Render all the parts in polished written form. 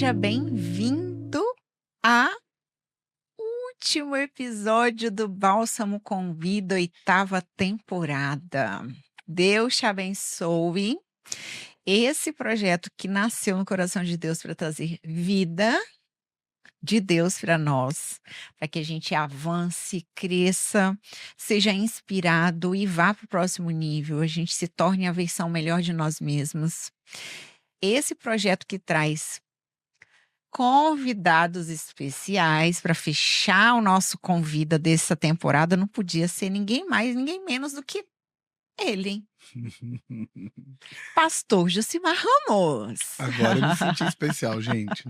Seja bem-vindo a último episódio do Bálsamo Convida, 8ª temporada. Deus te abençoe. Esse projeto que nasceu no coração de Deus para trazer vida de Deus para nós, para que a gente avance, cresça, seja inspirado e vá para o próximo nível, a gente se torne a versão melhor de nós mesmos. Esse projeto que traz convidados especiais para fechar o nosso convida dessa temporada não podia ser ninguém mais, ninguém menos do que ele, Pastor Josimar Ramos. Agora eu me senti especial, gente.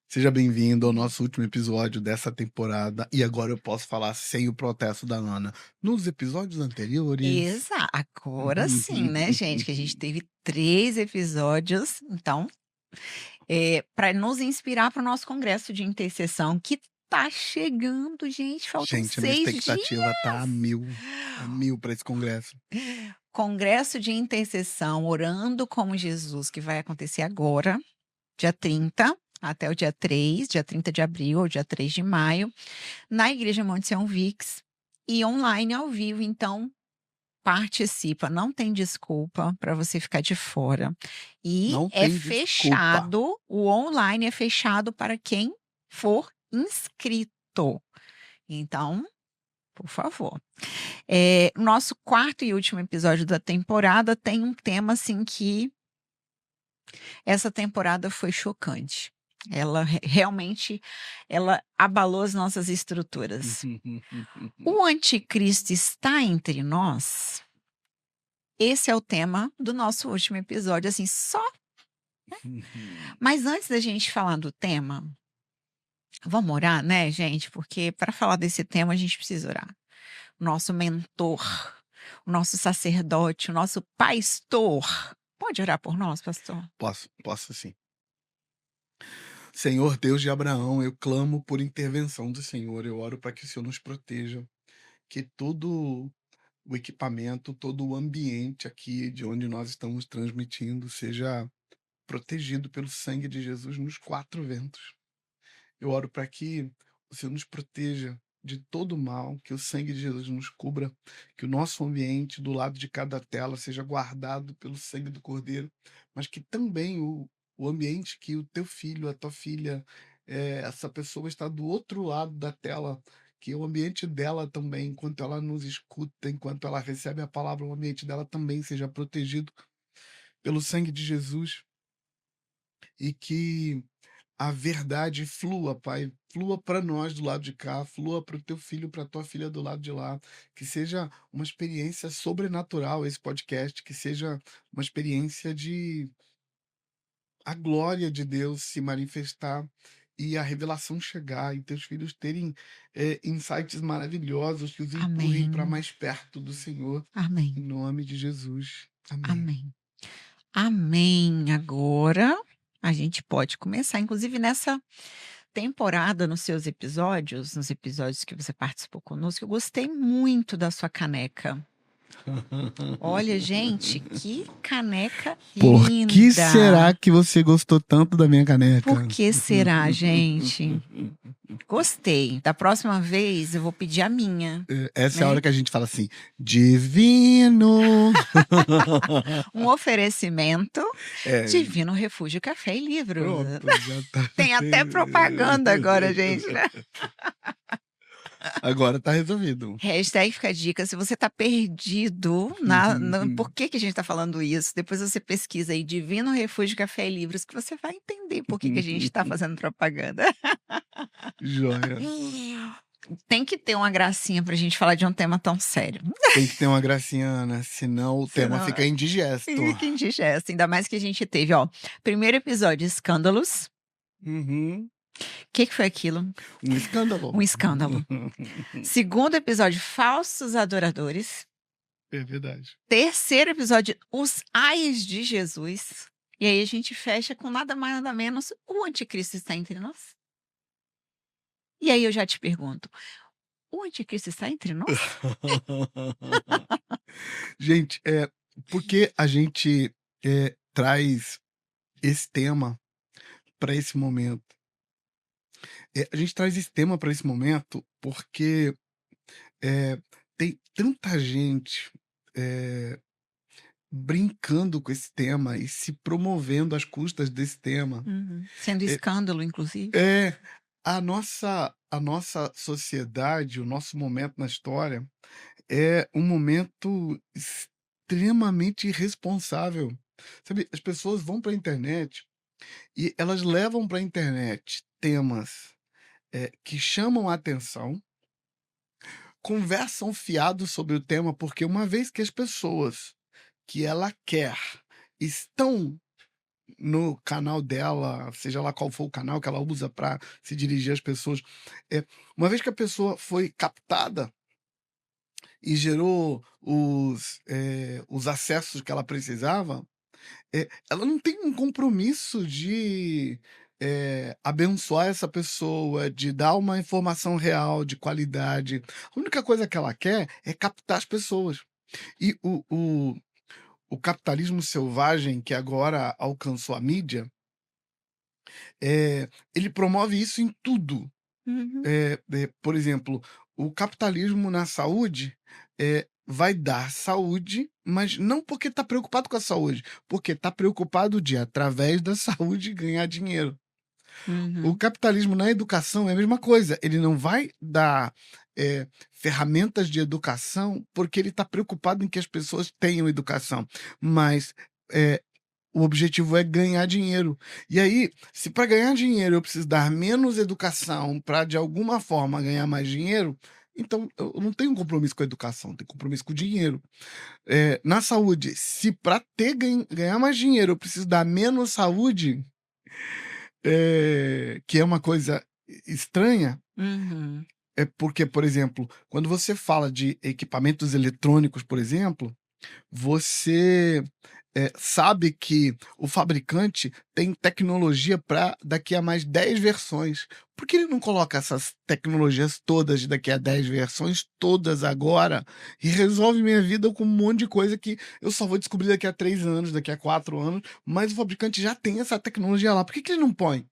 Seja bem-vindo ao nosso último episódio dessa temporada. E agora eu posso falar sem o protesto da Ana. Nos episódios anteriores. Agora sim, né, gente? Que a gente teve 3 episódios, então, para nos inspirar para o nosso congresso de intercessão, que tá chegando, gente. Faltam Gente, a minha 6 expectativa dias. tá a mil para esse congresso. Congresso de intercessão, orando como Jesus, que vai acontecer agora, dia 30, até o dia 3, dia 30 de abril ou dia 3 de maio, na Igreja Monte Sião Vix e online ao vivo. Então, participa, não tem desculpa para você ficar de fora. E Não é tem desculpa. fechado, o online é fechado para quem for inscrito. Então, por favor. Nosso 4º e último episódio da temporada tem um tema assim que essa temporada foi chocante. Ela realmente abalou as nossas estruturas. O anticristo está entre nós? Esse é o tema do nosso último episódio, assim, só. Mas antes da gente falar do tema, vamos orar, né, gente? Porque para falar desse tema a gente precisa orar. O nosso mentor, o nosso sacerdote, o nosso pastor. Pode orar por nós, pastor? Posso sim. Senhor Deus de Abraão, eu clamo por intervenção do Senhor. Eu oro para que o Senhor nos proteja, que todo o equipamento, todo o ambiente aqui de onde nós estamos transmitindo seja protegido pelo sangue de Jesus nos 4 ventos. Eu oro para que o Senhor nos proteja de todo mal, que o sangue de Jesus nos cubra, que o nosso ambiente do lado de cada tela seja guardado pelo sangue do Cordeiro, mas que também o ambiente que o teu filho, a tua filha, essa pessoa está do outro lado da tela, que o ambiente dela também, enquanto ela nos escuta, enquanto ela recebe a palavra, o ambiente dela também seja protegido pelo sangue de Jesus e que a verdade flua, Pai, flua para nós do lado de cá, flua para o teu filho, para a tua filha do lado de lá, que seja uma experiência sobrenatural esse podcast, que seja uma experiência de a glória de Deus se manifestar e a revelação chegar e teus filhos terem insights maravilhosos que os empurrem para Amém. mais perto do Senhor, Amém. em nome de Jesus. Amém. Amém. Amém. Agora a gente pode começar, inclusive nessa temporada, nos episódios que você participou conosco, eu gostei muito da sua caneca. Olha, gente, que caneca Por linda. que será que você gostou tanto da minha caneca? Por que será, gente? Gostei. Da próxima vez eu vou pedir a minha. Essa é a né? hora que a gente fala assim, divino. Um oferecimento É, Divino Refúgio Café e Livros. pronto, já tá. Tem até propaganda agora, gente, né? Agora tá resolvido. Hashtag fica a dica, se você tá perdido por que a gente tá falando isso, depois você pesquisa aí Divino Refúgio Café e Livros, que você vai entender por que a gente tá fazendo propaganda. Joia. Tem que ter uma gracinha pra gente falar de um tema tão sério. Tem que ter uma gracinha, Ana, senão o tema Senão- fica indigesto. Fica indigesto, ainda mais que a gente teve, ó, primeiro episódio, escândalos. Uhum. O que foi aquilo? Um escândalo. Um escândalo. Segundo episódio, falsos adoradores. É verdade. Terceiro episódio, os ais de Jesus. E aí a gente fecha com nada mais nada menos, o anticristo está entre nós? E aí eu já te pergunto, o anticristo está entre nós? Gente, por que a gente traz esse tema para esse momento. A gente traz esse tema para esse momento porque, eh, tem tanta gente, eh, brincando com esse tema e se promovendo às custas desse tema. Uhum. Sendo Eh escândalo, inclusive. é, a nossa sociedade, o nosso momento na história é um momento extremamente irresponsável. Sabe, as pessoas vão para a internet e elas levam para a internet temas, que chamam a atenção, conversam fiado sobre o tema, porque uma vez que as pessoas que ela quer estão no canal dela, seja lá qual for o canal que ela usa para se dirigir às pessoas, uma vez que a pessoa foi captada e gerou os acessos que ela precisava, ela não tem um compromisso de, abençoar essa pessoa, de dar uma informação real, de qualidade. A única coisa que ela quer é captar as pessoas. E o capitalismo selvagem que agora alcançou a mídia, ele promove isso em tudo. Uhum. Por exemplo, o capitalismo na saúde, vai dar saúde, mas não porque está preocupado com a saúde, porque está preocupado de, através da saúde, ganhar dinheiro. O Uhum. capitalismo na educação é a mesma coisa, ele não vai dar, ferramentas de educação, porque ele está preocupado em que as pessoas tenham educação, mas, eh, o objetivo é ganhar dinheiro. E aí, se para ganhar dinheiro eu preciso dar menos educação para de alguma forma ganhar mais dinheiro, então eu não tenho um compromisso com a educação, eu tenho compromisso com o dinheiro. Na saúde, se para ter ganhar mais dinheiro eu preciso dar menos saúde, que é uma coisa estranha, Uhum. é porque, por exemplo, quando você fala de equipamentos eletrônicos, por exemplo, você, sabe que o fabricante tem tecnologia para daqui a mais 10 versões. Por que ele não coloca essas tecnologias todas de daqui a 10 versões, todas agora, e resolve minha vida com um monte de coisa que eu só vou descobrir daqui a 3 anos, daqui a 4 anos, mas o fabricante já tem essa tecnologia lá. Por que que ele não põe?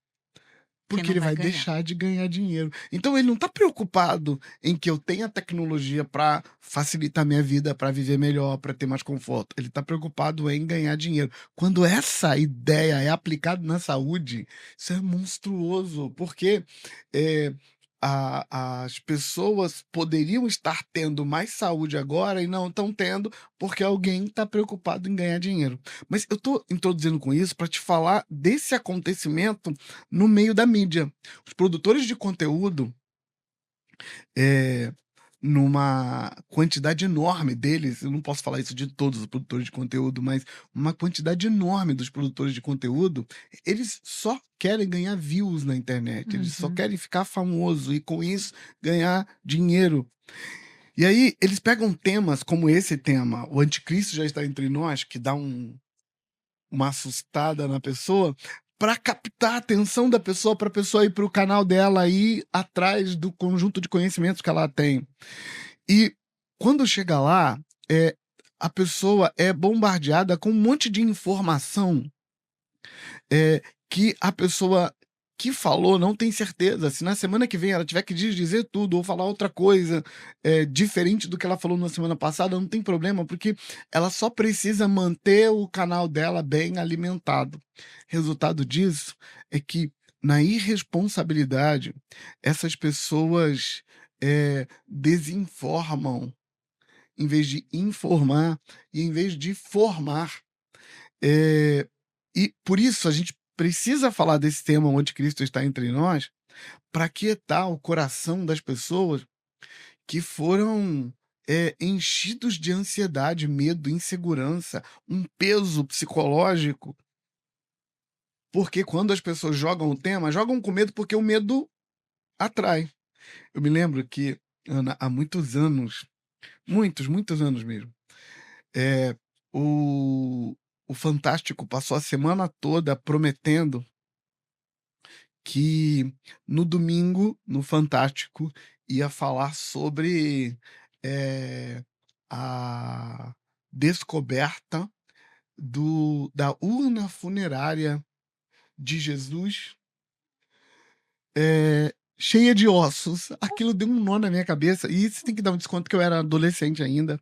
Que Porque não ele vai vai ganhar. deixar de ganhar dinheiro. Então ele não está preocupado em que eu tenha tecnologia para facilitar minha vida, para viver melhor, para ter mais conforto. Ele está preocupado em ganhar dinheiro. Quando essa ideia é aplicada na saúde, isso é monstruoso, porque, eh, as pessoas poderiam estar tendo mais saúde agora e não estão tendo, porque alguém está preocupado em ganhar dinheiro. Mas eu estou introduzindo com isso para te falar desse acontecimento no meio da mídia. Os produtores de conteúdo, eh, numa quantidade enorme deles, eu não posso falar isso de todos os produtores de conteúdo, mas uma quantidade enorme dos produtores de conteúdo, eles só querem ganhar views na internet, eles só Uhum. querem ficar famoso e com isso ganhar dinheiro. E aí eles pegam temas como esse tema, "O anticristo já está entre nós", que dá uma assustada na pessoa, para captar a atenção da pessoa, para a pessoa ir para o canal dela, ir atrás do conjunto de conhecimentos que ela tem. E quando chega lá, a pessoa é bombardeada com um monte de informação, que a pessoa que falou não tem certeza. Se na semana que vem ela tiver que desdizer tudo ou falar outra coisa, diferente do que ela falou na semana passada, não tem problema, porque ela só precisa manter o canal dela bem alimentado. Resultado disso é que, na irresponsabilidade, essas pessoas, desinformam, em vez de informar e em vez de formar. Eh, e por isso a gente precisa falar desse tema, "O anticristo está entre nós", para aquietar o coração das pessoas que foram, enchidos de ansiedade, medo, insegurança, um peso psicológico, porque quando as pessoas jogam o tema, jogam com medo, porque o medo atrai. Eu me lembro que, Ana, há muitos anos, muitos, muitos anos mesmo, eh, o o Fantástico passou a semana toda prometendo que no domingo, no Fantástico, ia falar sobre, a descoberta da urna funerária de Jesus cheia de ossos. Aquilo deu um nó na minha cabeça. E isso tem que dar um desconto que eu era adolescente ainda.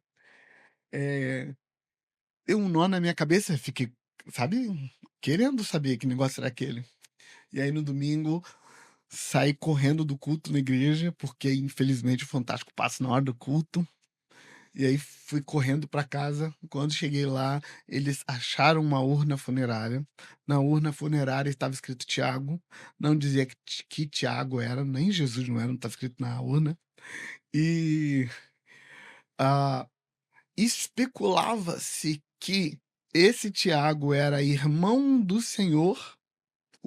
Deu um nó na minha cabeça. Eu fiquei, sabe, querendo saber que negócio era aquele. E aí no domingo saí correndo do culto na igreja, porque infelizmente o Fantástico passa na hora do culto. E aí fui correndo para casa. Quando cheguei lá, eles acharam uma urna funerária. Na urna funerária estava escrito Tiago. Não dizia que Tiago era, nem Jesus não era, não estava escrito na urna. E ah, especulava-se que esse Tiago era irmão do Senhor,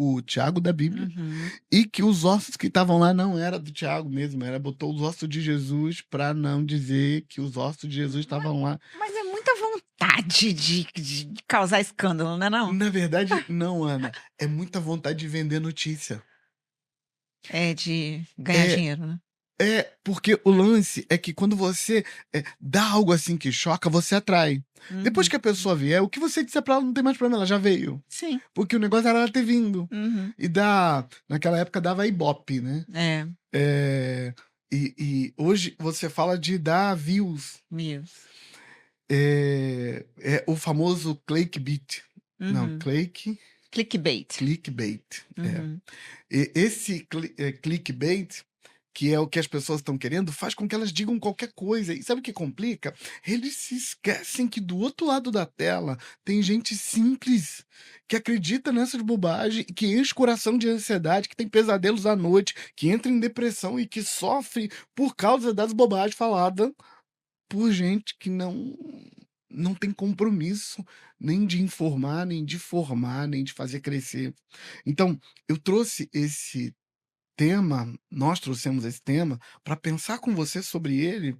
o Tiago da Bíblia, Uhum. e que os ossos que estavam lá não era do Tiago mesmo, botou os ossos de Jesus para não dizer que os ossos de Jesus estavam lá. Mas é muita vontade de causar escândalo, né não? Na verdade, não, Ana. É muita vontade de vender notícia. É, de ganhar É, dinheiro, né? porque o lance é que quando você dá algo assim que choca, você atrai. Depois Uhum. que a pessoa vier, o que você disser pra ela não tem mais problema, ela já veio. Sim. Porque o negócio era ela ter vindo. Uhum. E naquela época dava Ibope, né? E hoje você fala de dar views. Views. É o famoso clickbait. Não, Uhum. Clickbait. clickbait. Uhum. Esse clickbait, que é o que as pessoas estão querendo, faz com que elas digam qualquer coisa. E sabe o que complica? Eles se esquecem que do outro lado da tela tem gente simples que acredita nessas bobagens, que enche o coração de ansiedade, que tem pesadelos à noite, que entra em depressão e que sofre por causa das bobagens faladas por gente que não tem compromisso nem de informar, nem de formar, nem de fazer crescer. Então, eu trouxe esse tema, nós trouxemos esse tema para pensar com você sobre ele,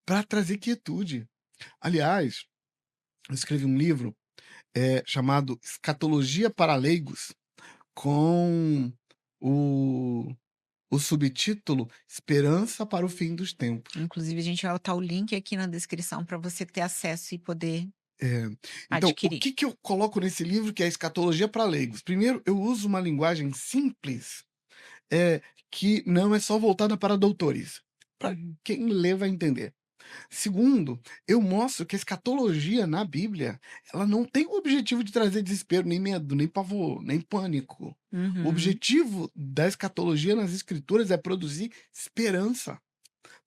para trazer quietude. Aliás, eu escrevi um livro chamado Escatologia para Leigos, com o subtítulo Esperança para o Fim dos Tempos. Inclusive, a gente vai botar o link aqui na descrição para você ter acesso e poder Então, adquirir. o que eu coloco nesse livro que é Escatologia para Leigos? Primeiro, eu uso uma linguagem simples, que não é só voltada para doutores. Para quem lê vai entender. Segundo, eu mostro que a escatologia na Bíblia, ela não tem o objetivo de trazer desespero, nem medo, nem pavor, nem pânico. Uhum. O objetivo da escatologia nas escrituras é produzir esperança,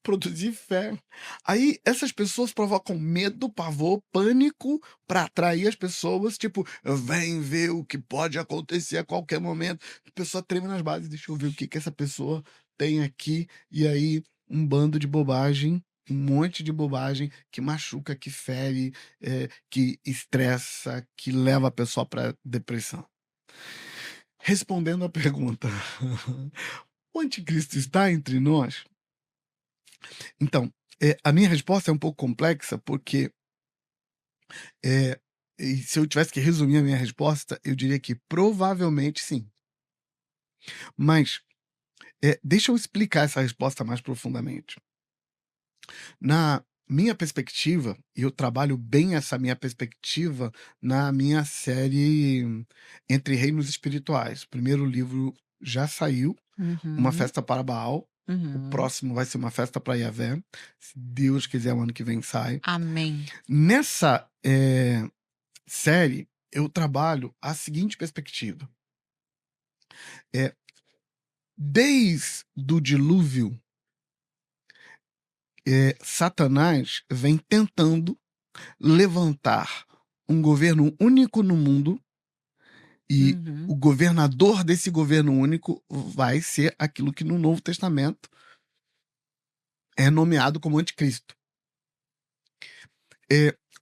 produzir fé. Aí essas pessoas provocam medo, pavor, pânico para atrair as pessoas, tipo, vem ver o que pode acontecer a qualquer momento. A pessoa treme nas bases, deixa eu ver o que essa pessoa tem aqui. E aí, um bando de bobagem, um monte de bobagem que machuca, que fere, que estressa, que leva a pessoa para depressão. Respondendo à pergunta, o anticristo está entre nós? Então, a minha resposta é um pouco complexa, porque e se eu tivesse que resumir a minha resposta, eu diria que provavelmente sim. Mas deixa eu explicar essa resposta mais profundamente. Na minha perspectiva, e eu trabalho bem essa minha perspectiva na minha série Entre Reinos Espirituais. O primeiro livro já saiu, Uma Festa para Baal. O próximo vai ser Uma Festa para Yahvé. Se Deus quiser, o ano que vem sai. Amém. Nessa série, eu trabalho a seguinte perspectiva. Desde o dilúvio, Satanás vem tentando levantar um governo único no mundo e o governador desse governo único vai ser aquilo que no Novo Testamento é nomeado como anticristo.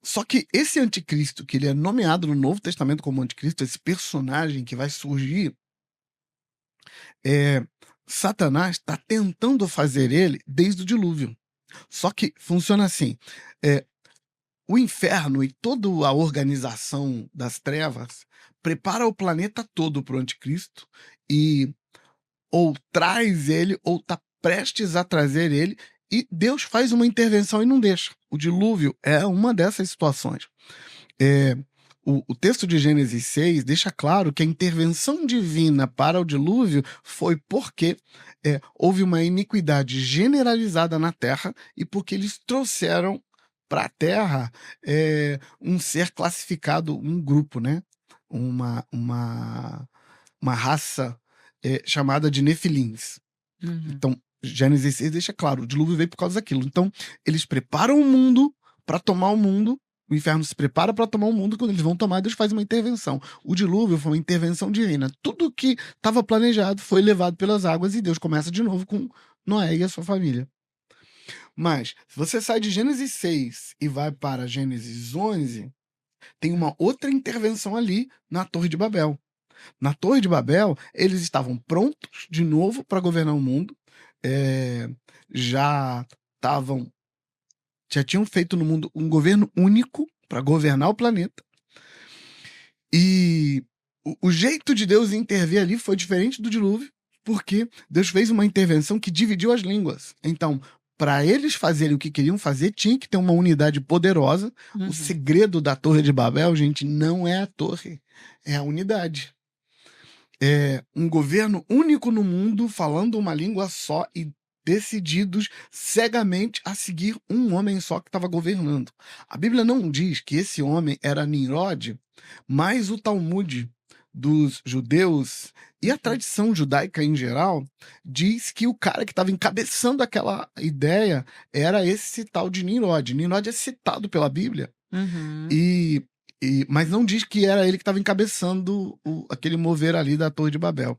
Só que esse anticristo, que ele é nomeado no Novo Testamento como anticristo, esse personagem que vai surgir, Satanás está tentando fazer ele desde o dilúvio. Só que funciona assim: o inferno e toda a organização das trevas prepara o planeta todo para o anticristo e ou traz ele ou está prestes a trazer ele, e Deus faz uma intervenção e não deixa. O dilúvio é uma dessas situações. o texto de Gênesis 6 deixa claro que a intervenção divina para o dilúvio foi porque houve uma iniquidade generalizada na terra e porque eles trouxeram para a terra um ser classificado, um grupo, né? Uma raça chamada de Nefilins. Uhum. Então, Gênesis 6 deixa claro, o dilúvio veio por causa daquilo. Então, eles preparam o mundo para tomar o mundo, o inferno se prepara para tomar o mundo, quando eles vão tomar, Deus faz uma intervenção. O dilúvio foi uma intervenção divina. Tudo que estava planejado foi levado pelas águas e Deus começa de novo com Noé e a sua família. Mas, se você sai de Gênesis 6 e vai para Gênesis 11, tem uma outra intervenção ali na Torre de Babel. Na Torre de Babel, eles estavam prontos de novo para governar o mundo, já tinham feito no mundo um governo único para governar o planeta. E o jeito de Deus intervir ali foi diferente do dilúvio, porque Deus fez uma intervenção que dividiu as línguas. Então, para eles fazerem o que queriam fazer, tinha que ter uma unidade poderosa. Uhum. O segredo da Torre de Babel, gente, não é a torre, é a unidade. É um governo único no mundo, falando uma língua só e decididos cegamente a seguir um homem só que estava governando. A Bíblia não diz que esse homem era Nimrod, mas o Talmud dos judeus e a tradição judaica em geral diz que o cara que estava encabeçando aquela ideia era esse tal de Nimrod. Nimrod é citado pela Bíblia. Uhum. Mas não diz que era ele que estava encabeçando aquele mover ali da Torre de Babel.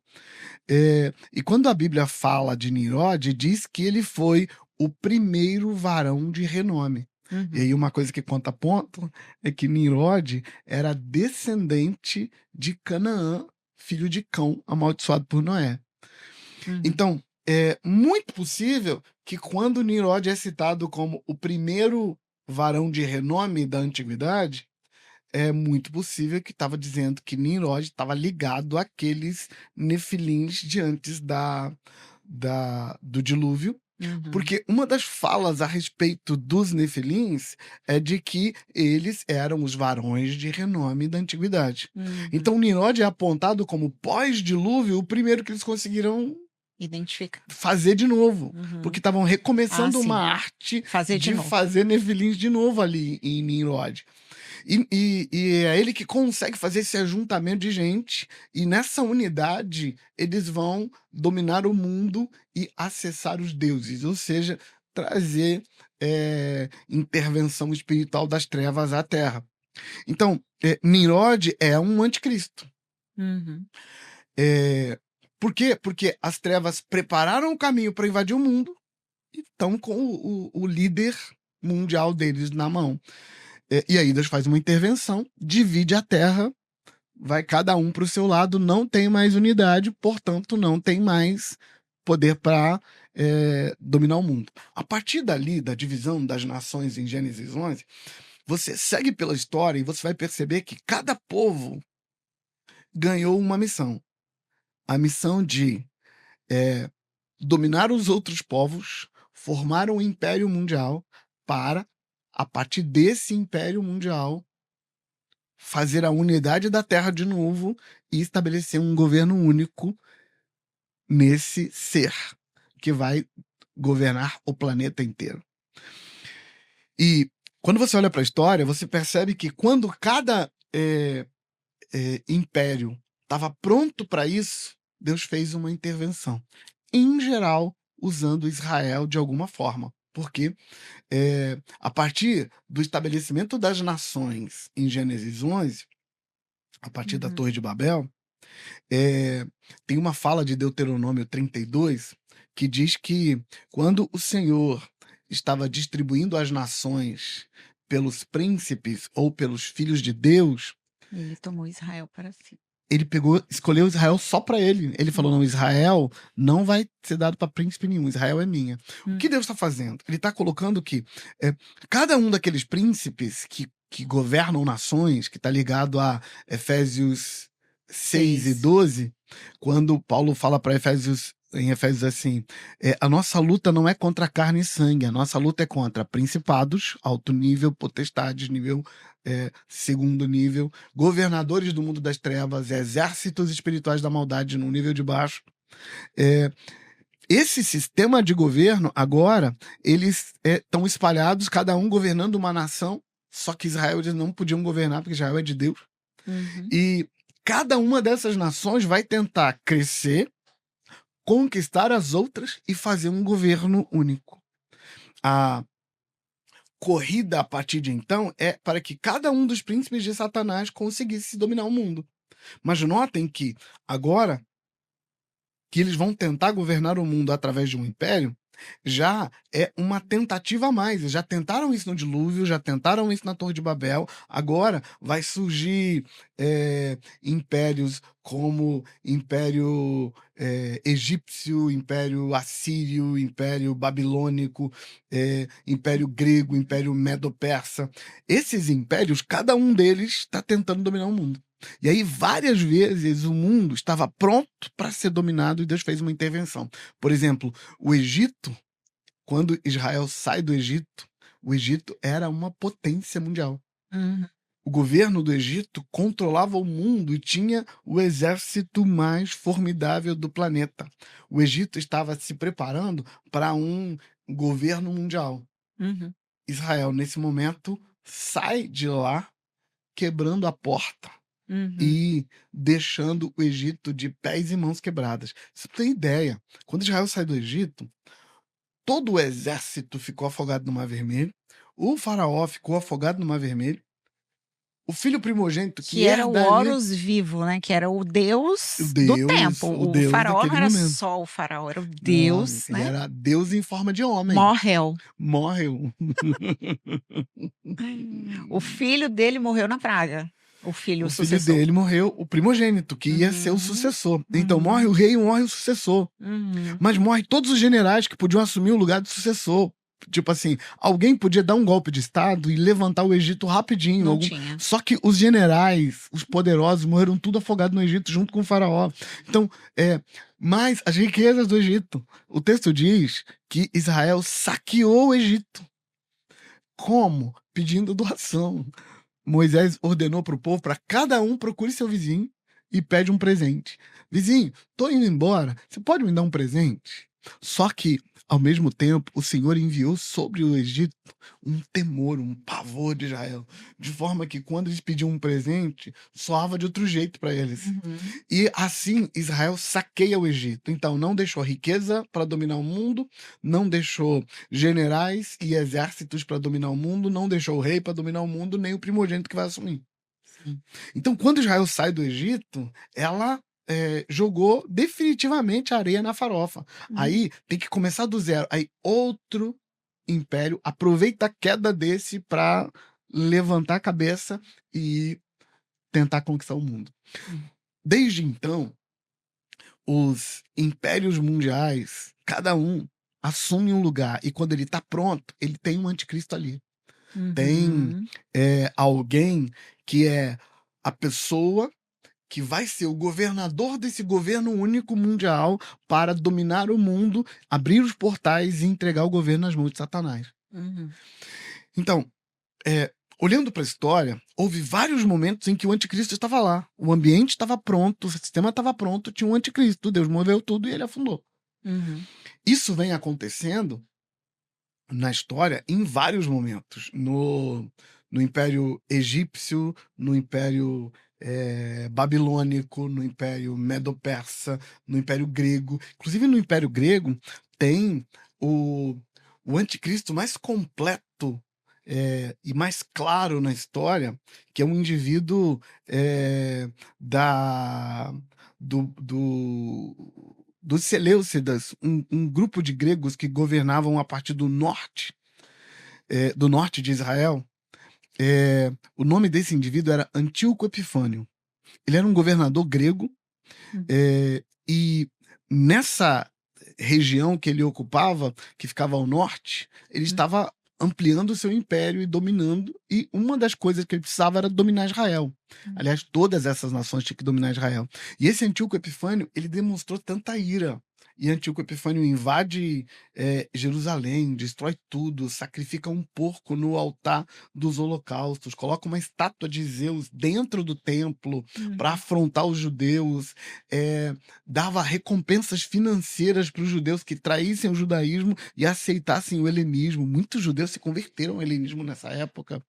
E quando a Bíblia fala de Nimrod, diz que ele foi o primeiro varão de renome. Uhum. E aí uma coisa que conta ponto é que Nimrod era descendente de Canaã, filho de Cão, amaldiçoado por Noé. Uhum. Então, é muito possível que quando Nimrod é citado como o primeiro varão de renome da antiguidade, é muito possível que estava dizendo que Nimrod estava ligado àqueles nefilins de antes do dilúvio, Uhum. porque uma das falas a respeito dos nefilins é de que eles eram os varões de renome da antiguidade. Uhum. Então Nimrod é apontado como pós-dilúvio o primeiro que eles conseguiram Identificar. fazer de novo, Uhum. porque estavam recomeçando sim. uma arte Fazer de novo. fazer nefilins de novo ali em Nimrod. E é ele que consegue fazer esse ajuntamento de gente, e nessa unidade eles vão dominar o mundo e acessar os deuses, ou seja, trazer intervenção espiritual das trevas à Terra. Então, Nimrod é um anticristo. Uhum. Por quê? Porque as trevas prepararam o caminho para invadir o mundo e estão com o líder mundial deles na mão. E aí Deus faz uma intervenção, divide a terra, vai cada um para o seu lado, não tem mais unidade, portanto não tem mais poder para dominar o mundo. A partir dali, da divisão das nações em Gênesis 11, você segue pela história e você vai perceber que cada povo ganhou uma missão. A missão de dominar os outros povos, formar um império mundial para, a partir desse império mundial, fazer a unidade da Terra de novo e estabelecer um governo único nesse ser que vai governar o planeta inteiro. E quando você olha para a história, você percebe que quando cada império estava pronto para isso, Deus fez uma intervenção. Em geral, usando Israel de alguma forma. Porque a partir do estabelecimento das nações em Gênesis 11, a partir da Torre de Babel, tem uma fala de Deuteronômio 32 que diz que quando o Senhor estava distribuindo as nações pelos príncipes ou pelos filhos de Deus, Ele tomou Israel para si. ele escolheu Israel só para ele. Ele falou: não, Israel não vai ser dado para príncipe nenhum, Israel é minha. O que Deus está fazendo? Ele está colocando que cada um daqueles príncipes que governam nações, que está ligado a Efésios 6 e 12, quando Paulo fala para Efésios em Efésios assim, a nossa luta não é contra carne e sangue, a nossa luta é contra principados, alto nível, potestades, nível segundo nível, governadores do mundo das trevas, exércitos espirituais da maldade no nível de baixo. Esse sistema de governo, agora, eles estão espalhados, cada um governando uma nação, só que Israel eles não podiam governar, porque Israel é de Deus. Uhum. E cada uma dessas nações vai tentar crescer, conquistar as outras e fazer um governo único. A corrida a partir de então é para que cada um dos príncipes de Satanás conseguisse dominar o mundo. Mas notem que agora que eles vão tentar governar o mundo através de um império, já é uma tentativa a mais. Eles já tentaram isso no dilúvio, já tentaram isso na Torre de Babel. Agora vai surgir impérios como Império Egípcio, Império Assírio, Império Babilônico, Império Grego, Império Medo-Persa. Esses impérios, cada um deles está tentando dominar o mundo. E aí, várias vezes, o mundo estava pronto para ser dominado e Deus fez uma intervenção. Por exemplo, o Egito, quando Israel sai do Egito, o Egito era uma potência mundial. Uhum. O governo do Egito controlava o mundo e tinha o exército mais formidável do planeta. O Egito estava se preparando para um governo mundial. Uhum. Israel, nesse momento, sai de lá quebrando a porta. Uhum. E deixando o Egito de pés e mãos quebradas. Você tem ideia? Quando Israel sai do Egito, todo o exército ficou afogado no Mar Vermelho, o faraó ficou afogado no Mar Vermelho, o filho primogênito Que era o herdaria Horus vivo, né, que era o deus o do Deus, tempo. o O Deus faraó não daquele era momento. só o faraó, era o Não, deus, ele né? era Deus em forma de homem. Morreu. Morreu. O filho dele morreu na praga. O filho O filho sucessor. dele morreu, o primogênito, que ia ser o Uhum. sucessor. Então Uhum. morre o rei e morre o sucessor. Uhum. Mas morre todos os generais que podiam assumir o lugar do sucessor. Tipo assim, alguém podia dar um golpe de estado e levantar o Egito rapidinho. Não tinha. Só que os generais, os poderosos, morreram tudo afogados no Egito junto com o faraó. Então, mas as riquezas do Egito. O texto diz que Israel saqueou o Egito. Como? Pedindo doação. Moisés ordenou para o povo para cada um procure seu vizinho e pede um presente. Vizinho, tô indo embora, você pode me dar um presente? Só que, ao mesmo tempo, o Senhor enviou sobre o Egito um temor, um pavor de Israel, de forma que quando eles pediam um presente, soava de outro jeito para eles. Uhum. E assim Israel saqueia o Egito. Então não deixou riqueza para dominar o mundo, não deixou generais e exércitos para dominar o mundo, não deixou o rei para dominar o mundo, nem o primogênito que vai assumir. Sim. Então quando Israel sai do Egito, ela jogou definitivamente a areia na farofa. Uhum. Aí tem que começar do zero. Aí outro império aproveita a queda desse para levantar a cabeça e tentar conquistar o mundo. Uhum. Desde então, os impérios mundiais, cada um assume um lugar e quando ele está pronto, ele tem um anticristo ali. Tem Uhum. alguém que é a pessoa que vai ser o governador desse governo único mundial para dominar o mundo, abrir os portais e entregar o governo nas mãos de Satanás. Uhum. Então, olhando para a história, houve vários momentos em que o anticristo estava lá. O ambiente estava pronto, o sistema estava pronto, tinha um anticristo. Deus moveu tudo e ele afundou. Uhum. Isso vem acontecendo na história em vários momentos. No Império Egípcio, no Império Babilônico, no Império Medo-Persa, no Império Grego. Inclusive no Império Grego tem o anticristo mais completo e mais claro na história, que é um indivíduo dos Seleucidas, um grupo de gregos que governavam a partir do norte de Israel. O nome desse indivíduo era Antíoco Epifânio. Ele era um governador grego e nessa região que ele ocupava, que ficava ao norte, ele estava ampliando o seu império e dominando, e uma das coisas que ele precisava era dominar Israel. Aliás, todas essas nações tinham que dominar Israel. E esse Antíoco Epifânio, ele demonstrou tanta ira e Antíoco Epifânio invade Jerusalém, destrói tudo, sacrifica um porco no altar dos holocaustos, coloca uma estátua de Zeus dentro do templo para Uhum. afrontar os judeus, dava recompensas financeiras para os judeus que traíssem o judaísmo e aceitassem o helenismo. Muitos judeus se converteram ao helenismo nessa época.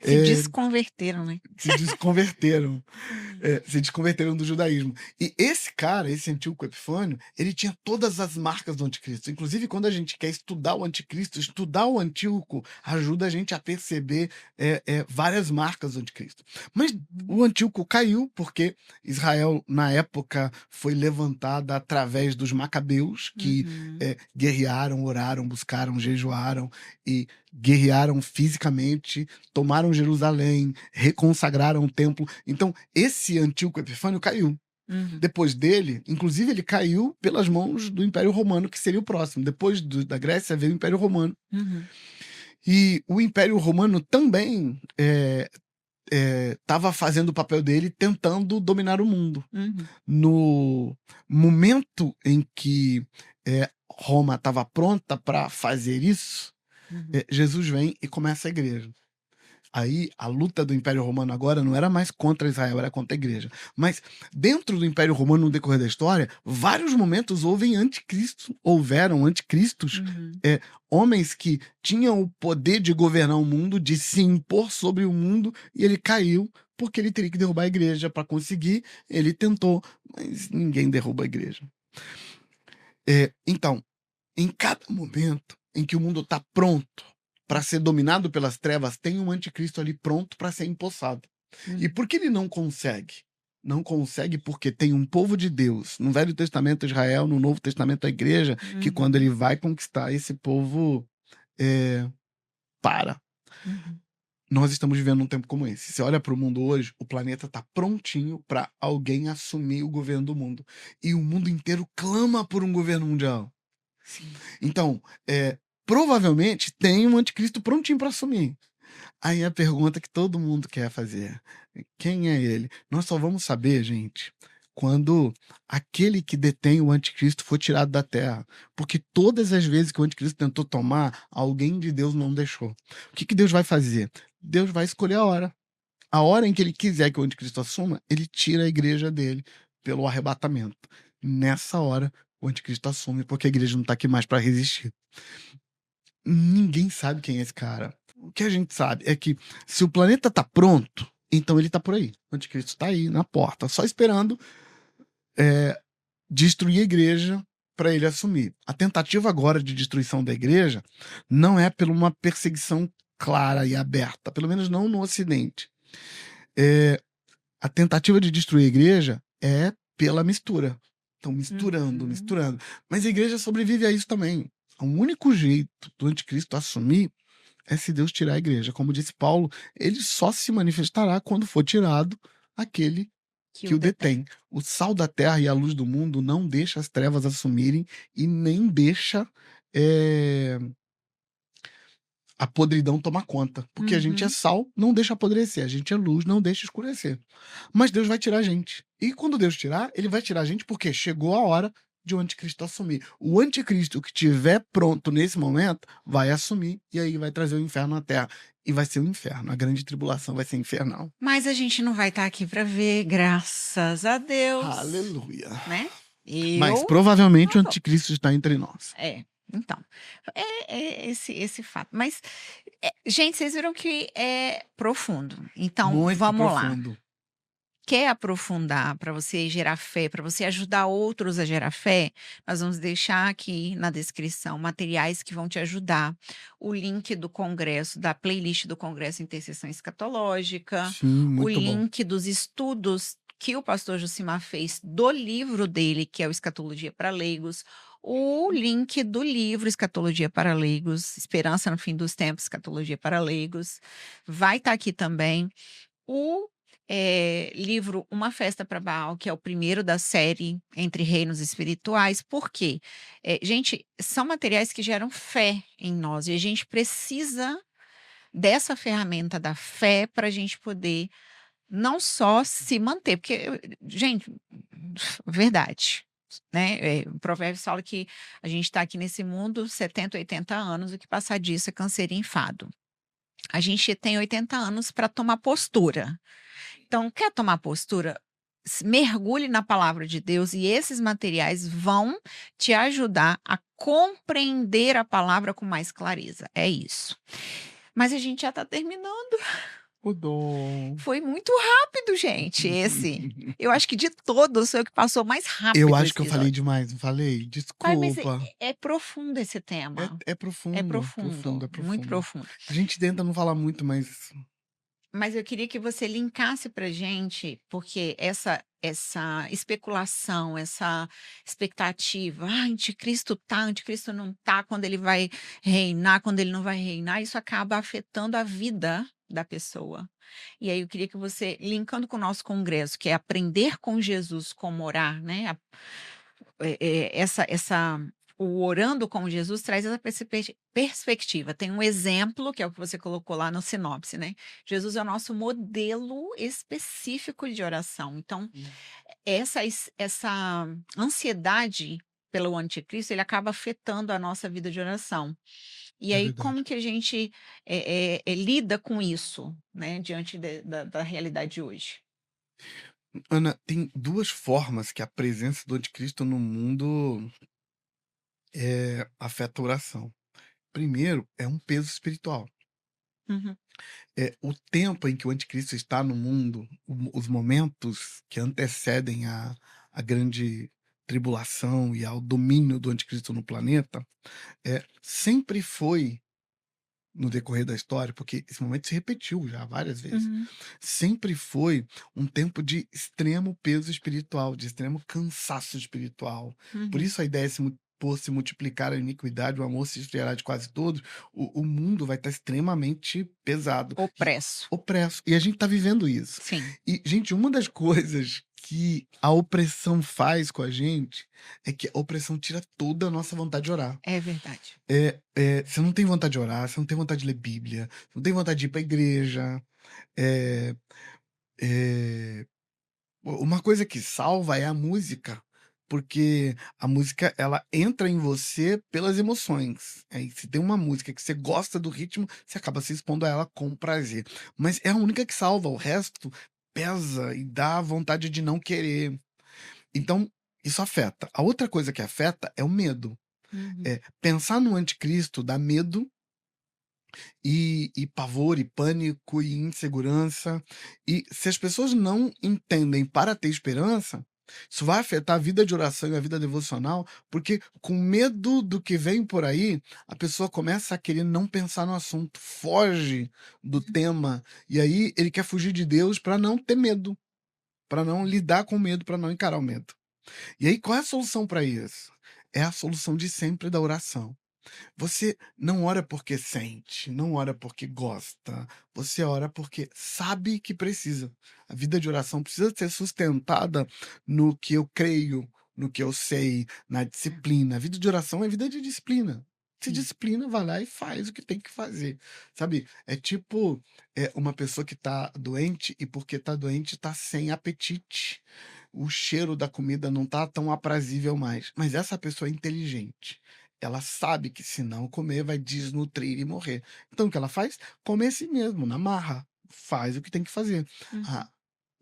Se É, desconverteram, né? se desconverteram. Se desconverteram do judaísmo. E esse cara, esse Antíoco Epifânio, ele tinha todas as marcas do anticristo. Inclusive, quando a gente quer estudar o anticristo, estudar o Antíoco ajuda a gente a perceber várias marcas do anticristo. Mas o Antíoco caiu porque Israel, na época, foi levantada através dos macabeus, que Uhum. guerrearam, oraram, buscaram, jejuaram e guerrearam fisicamente, tomaram Jerusalém, reconsagraram o templo. Então, esse Antíoco Epifânio caiu. Uhum. Depois dele, inclusive, ele caiu pelas mãos do Império Romano, que seria o próximo. Depois da Grécia veio o Império Romano. Uhum. E o Império Romano também estava fazendo o papel dele, tentando dominar o mundo. Uhum. No momento em que Roma estava pronta para fazer isso, Uhum. Jesus vem e começa a igreja. Aí a luta do Império Romano agora não era mais contra Israel, era contra a igreja. Mas dentro do Império Romano, no decorrer da história, vários momentos houveram anticristos, Uhum. homens que tinham o poder de governar o mundo, de se impor sobre o mundo, e ele caiu porque ele teria que derrubar a igreja para conseguir. Ele tentou, mas ninguém derruba a igreja. Então, em cada momento em que o mundo está pronto para ser dominado pelas trevas, tem um anticristo ali pronto para ser empossado. E Uhum. por que ele não consegue? Não consegue porque tem um povo de Deus, no Velho Testamento Israel, no Novo Testamento a igreja, que quando Uhum. ele vai conquistar, esse povo para. Uhum. Nós estamos vivendo um tempo como esse. Você olha para o mundo hoje, o planeta está prontinho para alguém assumir o governo do mundo. E o mundo inteiro clama por um governo mundial. Sim. Então, provavelmente tem um anticristo prontinho para assumir. Aí a pergunta que todo mundo quer fazer: quem é ele? Nós só vamos saber, gente, quando aquele que detém o anticristo for tirado da terra. Porque todas as vezes que o anticristo tentou tomar, alguém de Deus não deixou. O que Deus vai fazer? Deus vai escolher a hora. A hora em que ele quiser que o anticristo assuma, ele tira a igreja dele pelo arrebatamento. Nessa hora, o anticristo assume, porque a igreja não está aqui mais para resistir. Ninguém sabe quem é esse cara. O que a gente sabe é que se o planeta tá pronto, então ele tá por aí. O anticristo tá aí na porta, só esperando destruir a igreja para ele assumir. A tentativa agora de destruição da igreja não é por uma perseguição clara e aberta, pelo menos não no Ocidente. A tentativa de destruir a igreja é pela mistura. Estão misturando, Uhum. misturando. Mas a igreja sobrevive a isso também. O único jeito do anticristo assumir é se Deus tirar a igreja. Como disse Paulo, ele só se manifestará quando for tirado aquele que o detém. O sal da terra e a luz do mundo não deixa as trevas assumirem e nem deixa a podridão tomar conta. Porque a gente é Uhum. sal, não deixa apodrecer. A gente é luz, não deixa escurecer. Mas Deus vai tirar a gente. E quando Deus tirar, ele vai tirar a gente porque chegou a hora de o anticristo assumir. O anticristo que estiver pronto nesse momento vai assumir e aí vai trazer o inferno à terra. E vai ser um inferno. A grande tribulação vai ser infernal. Mas a gente não vai estar aqui para ver, graças a Deus, Aleluia. né? Mas Eu provavelmente o não vou. anticristo está entre nós. Então, esse fato. Mas, gente, vocês viram que é profundo. Então, Muito vamos lá. profundo. Quer aprofundar para você gerar fé, para você ajudar outros a gerar fé? Nós vamos deixar aqui na descrição materiais que vão te ajudar. O link do congresso, da playlist do Congresso Intercessão Escatológica, Sim, o muito bom. link dos estudos que o pastor Josimar fez do livro dele, que é o Escatologia para Leigos, o link do livro Escatologia para Leigos, Esperança no Fim dos Tempos, Escatologia para Leigos, vai estar aqui também. O livro Uma Festa para Baal, que é o primeiro da série Entre Reinos Espirituais. Por quê? Gente, são materiais que geram fé em nós e a gente precisa dessa ferramenta da fé para a gente poder não só se manter, porque, gente, verdade. né, Provérbios fala que a gente está aqui nesse mundo 70, 80 anos, o que passar disso é canseiro e enfado. A gente tem 80 anos para tomar postura. Então, quer tomar postura? Mergulhe na palavra de Deus e esses materiais vão te ajudar a compreender a palavra com mais clareza. É isso. Mas a gente já está terminando. O dom. Foi muito rápido, gente, esse. Eu acho que de todos foi o que passou mais Eu rápido acho esse que eu falei episódio. demais, não falei? Ai, mas Desculpa. é profundo esse É, tema. é É profundo, profundo, profundo, é muito profundo. profundo. A gente tenta não falar muito, mas Mas eu queria que você linkasse pra gente, porque essa especulação, essa expectativa, anticristo tá, anticristo não tá, quando ele vai reinar, quando ele não vai reinar, isso acaba afetando a vida da pessoa. E aí eu queria que você, linkando com o nosso congresso, que é aprender com Jesus como orar, né? O orando com Jesus traz essa perspectiva. Tem um exemplo, que é o que você colocou lá no sinopse, né? Jesus é o nosso modelo específico de oração. Então, Hum. essa ansiedade pelo anticristo, ele acaba afetando a nossa vida de oração. E É aí, verdade. como que a gente lida com isso, né? Diante da realidade de hoje? Ana, tem 2 formas que a presença do anticristo no mundo, afeta a oração. Primeiro, é um peso espiritual. Uhum, O tempo em que o anticristo está no mundo, os momentos que antecedem a grande tribulação e ao domínio do anticristo no planeta, sempre foi, no decorrer da história, porque esse momento se repetiu já várias vezes, uhum, sempre foi um tempo de extremo peso espiritual, de extremo cansaço espiritual. Por uhum. isso a ideia é por se multiplicar a iniquidade, o amor se esfriará de quase todos, o mundo vai estar extremamente pesado e Opresso. opresso. E a gente está vivendo isso. Sim, E, gente, uma das coisas que a opressão faz com a gente é que a opressão tira toda a nossa vontade de orar. é verdade. Você não tem vontade de orar, você não tem vontade de ler Bíblia, você não tem vontade de ir pra igreja. Eh eh, uma coisa que salva é a música, porque a música ela entra em você pelas emoções. Aí se tem uma música que você gosta do ritmo, você acaba se expondo a ela com prazer. Mas é a única que salva, o resto pesa e dá vontade de não querer. Então, isso afeta. A outra coisa que afeta é o medo. Uhum, Pensar no anticristo dá medo e pavor, e pânico, e insegurança. E se as pessoas não entendem para ter esperança, isso vai afetar a vida de oração e a vida devocional, porque com medo do que vem por aí, a pessoa começa a querer não pensar no assunto, foge do tema, e aí ele quer fugir de Deus para não ter medo, para não lidar com medo, para não encarar o medo. E aí qual é a solução para isso? É a solução de sempre da oração. Você não ora porque sente, não ora porque gosta, você ora porque sabe que precisa. A vida de oração precisa ser sustentada no que eu creio, no que eu sei, na é, disciplina. A vida de oração é vida de disciplina. Se sim. disciplina, vai lá e faz o que tem que fazer. Sabe? É tipo uma pessoa que tá doente e porque tá doente tá sem apetite. O cheiro da comida não tá tão aprazível mais. Mas essa pessoa é inteligente. Ela sabe que se não comer vai desnutrir e morrer. Então o que ela faz? Come assim mesmo, na marra. Faz o que tem que fazer. Uhum, A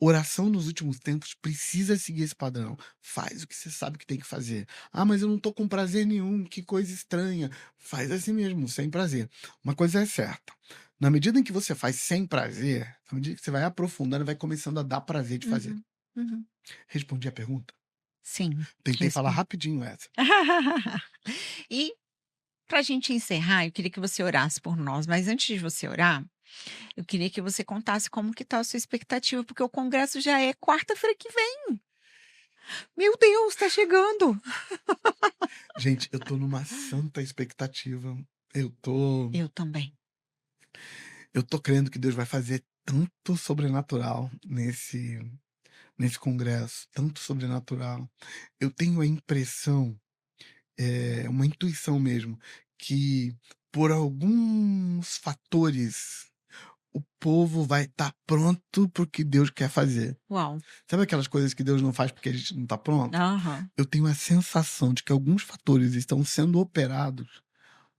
oração nos últimos tempos precisa seguir esse padrão. Faz o que você sabe que tem que fazer. Ah, mas eu não tô com prazer nenhum, que coisa estranha. Faz assim mesmo, sem prazer. Uma coisa é certa. Na medida em que você faz sem prazer, à medida que você vai aprofundando, vai começando a dar prazer de fazer. uhum, uhum. Respondi a pergunta? Sim, Tentei falar respondi. rapidinho essa. E para a gente encerrar, eu queria que você orasse por nós, mas antes de você orar, eu queria que você contasse como que tá a sua expectativa, porque o congresso já é quarta-feira que vem. Meu Deus, tá chegando. Gente, eu tô numa santa expectativa. Eu tô Eu também. eu tô crendo que Deus vai fazer tanto sobrenatural nesse congresso, tanto sobrenatural. Eu tenho a impressão, uma intuição mesmo, que por alguns fatores o povo vai estar pronto para o que Deus quer fazer. Uau. Sabe aquelas coisas que Deus não faz porque a gente não está pronto? Aham. Eu tenho a sensação de que alguns fatores estão sendo operados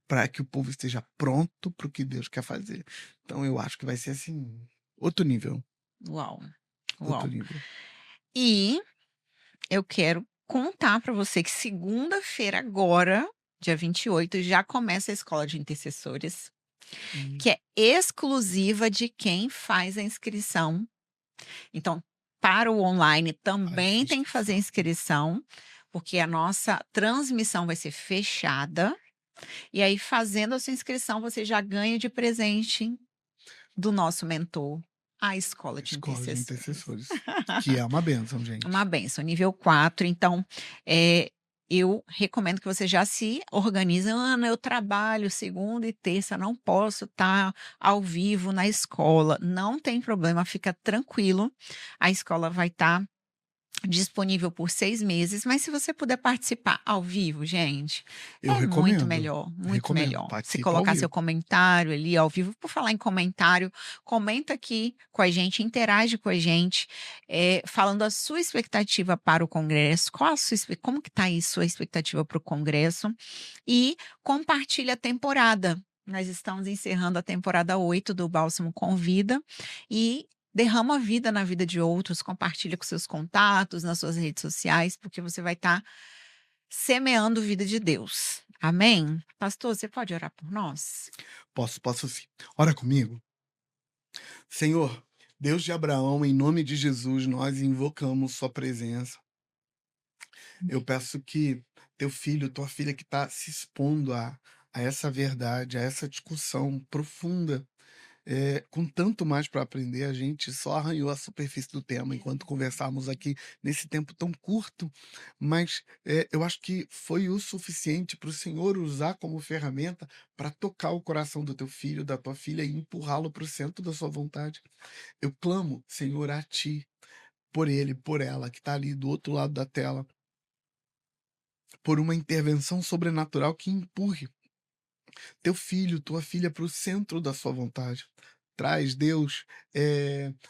para que o povo esteja pronto para o que Deus quer fazer. Então eu acho que vai ser assim, outro nível, Uau. outro Uau. nível. E eu quero contar para você que segunda-feira agora, dia 28, já começa a escola de intercessores, Hum, que é exclusiva de quem faz a inscrição. Então, para o online faz também tem que fazer inscrição. inscrição, porque a nossa transmissão vai ser fechada. E aí, fazendo a sua inscrição, você já ganha de presente do nosso mentor a escola de Escola de intercessores. intercessores, que é uma bênção, Uma gente. benção, nível 4. Então, eu recomendo que você já se organize. Ana, eu trabalho segunda e terça, não posso estar ao vivo na escola. Não tem problema, fica tranquilo. A escola vai estar disponível por 6 meses, mas se você puder participar ao vivo, gente, Eu é muito recomendo, melhor, muito recomendo, melhor. Você participa ao colocar seu vivo. comentário ali ao vivo. Por falar em comentário, comenta aqui com a gente, interage com a gente, falando a sua expectativa para o congresso, qual a sua como que está aí sua expectativa para o congresso, e compartilha a temporada. Nós estamos encerrando a temporada 8 do Bálsamo Convida, e derrama vida na vida de outros, compartilha com seus contatos, nas suas redes sociais, porque você vai estar semeando vida de Deus. Amém? Pastor, você pode orar por nós? Posso sim. Ora comigo. Senhor, Deus de Abraão, em nome de Jesus, nós invocamos sua presença. Eu peço que teu filho, tua filha que está se expondo a essa verdade, a essa discussão profunda, com tanto mais para aprender, a gente só arranhou a superfície do tema enquanto conversávamos aqui nesse tempo tão curto, mas eu acho que foi o suficiente para o Senhor usar como ferramenta para tocar o coração do teu filho, da tua filha e empurrá-lo para o centro da sua vontade. Eu clamo, Senhor, a ti, por ele, por ela, que está ali do outro lado da tela, por uma intervenção sobrenatural que empurre teu filho, tua filha para o centro da sua vontade. Traz, Deus,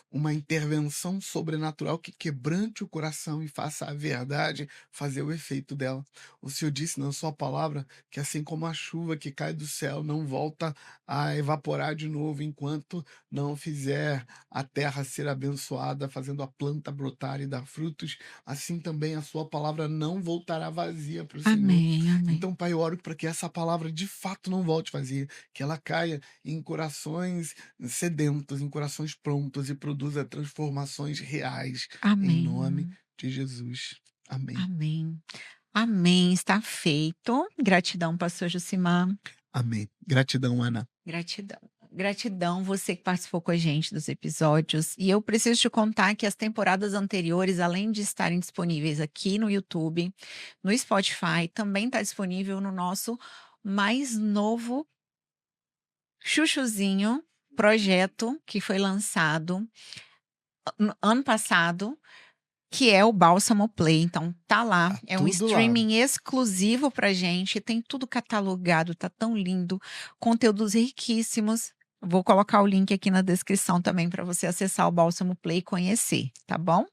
uma intervenção sobrenatural que quebrante o coração e faça a verdade fazer o efeito dela. O Senhor disse na sua palavra que assim como a chuva que cai do céu não volta a evaporar de novo enquanto não fizer a terra ser abençoada, fazendo a planta brotar e dar frutos, assim também a sua palavra não voltará vazia para o Senhor. Amém, amém. Então, Pai, eu oro para que essa palavra de fato não volte vazia, que ela caia em corações sedentos, em corações prontos e produza transformações reais, em nome Amém. de Jesus. Amém. Amém. Amém. Está feito. Gratidão, pastor Jucimar. Amém. Gratidão, Ana. Gratidão. Gratidão você que participou com a gente dos episódios. E eu preciso te contar que as temporadas anteriores, além de estarem disponíveis aqui no YouTube, no Spotify, também está disponível no nosso mais novo chuchuzinho projeto que foi lançado no ano passado, que é o Bálsamo Play. Então tá lá, Tá é um tudo lá. streaming exclusivo pra gente, tem tudo catalogado, tá tão lindo, conteúdos riquíssimos. Vou colocar o link aqui na descrição também para você acessar o Bálsamo Play e conhecer, tá bom?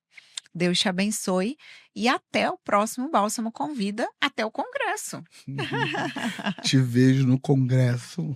Deus te abençoe e até o próximo Bálsamo Convida, até o congresso. Te vejo no congresso.